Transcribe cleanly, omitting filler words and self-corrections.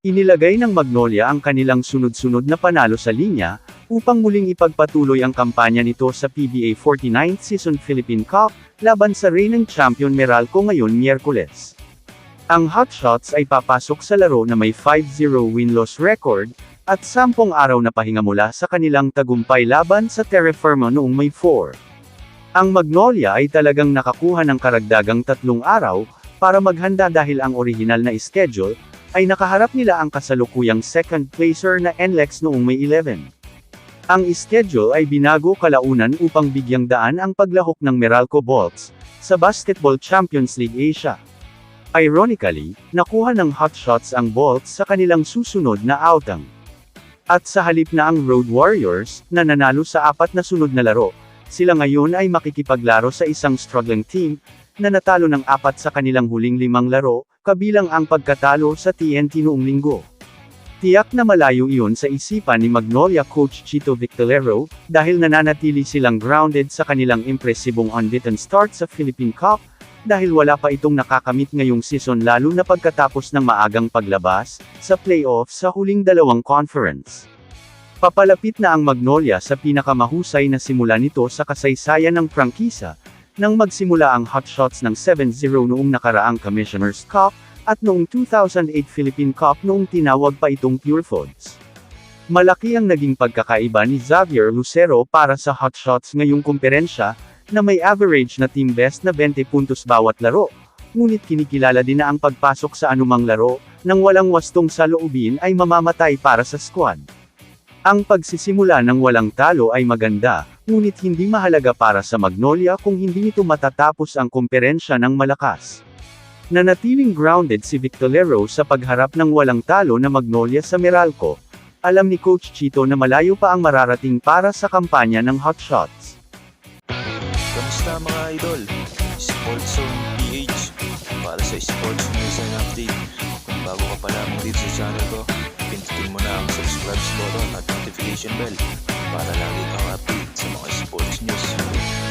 Inilagay ng Magnolia ang kanilang sunod-sunod na panalo sa linya, upang muling ipagpatuloy ang kampanya nito sa PBA 49th Season Philippine Cup, laban sa reigning champion Meralco ngayon Miyerkules. Ang Hotshots ay papasok sa laro na may 5-0 win-loss record, at 10 araw na pahinga mula sa kanilang tagumpay laban sa Terra Firma noong May 4. Ang Magnolia ay talagang nakakuha ng karagdagang 3 araw, para maghanda dahil ang orihinal na schedule, ay nakaharap nila ang kasalukuyang second placer na NLEX noong May 11. Ang schedule ay binago kalaunan upang bigyang daan ang paglahok ng Meralco Bolts, sa Basketball Champions League Asia. Ironically, nakuha ng Hotshots ang Bolts sa kanilang susunod na outang. At sa halip na ang Road Warriors, na nanalo sa 4 na sunod na laro, sila ngayon ay makikipaglaro sa isang struggling team, na natalo ng 4 sa kanilang huling 5 laro, kabilang ang pagkatalo sa TNT noong linggo. Tiyak na malayo iyon sa isipan ni Magnolia coach Chito Victorero, dahil nananatili silang grounded sa kanilang impresibong unbeaten start sa Philippine Cup, dahil wala pa itong nakakamit ngayong season lalo na pagkatapos ng maagang paglabas, sa playoff sa huling 2 conference. Papalapit na ang Magnolia sa pinakamahusay na simula nito sa kasaysayan ng prangkisa, nang magsimula ang Hotshots ng 7-0 noong nakaraang Commissioner's Cup, at noong 2008 Philippine Cup noong tinawag pa itong Pure Foods. Malaki ang naging pagkakaiba ni Xavier Lucero para sa Hotshots ngayong kumperensya, na may average na team best na 20 puntos bawat laro, ngunit kinikilala din na ang pagpasok sa anumang laro, nang walang wastong saloobin ay mamamatay para sa squad. Ang pagsisimula ng walang talo ay maganda, ngunit hindi mahalaga para sa Magnolia kung hindi nito matatapos ang kumperensya ng malakas. Nanatiling grounded si Victorero sa pagharap ng walang talo na Magnolia sa Meralco. Alam ni Coach Chito na malayo pa ang mararating para sa kampanya ng Hotshots. Kamusta mga idol? Sports Zone PH para sa sports news and update. Kung bago ka pa lamang dito sa channel ko, pindutin mo na ang subscribe button at notification bell para lagi kang update sa mga sports news.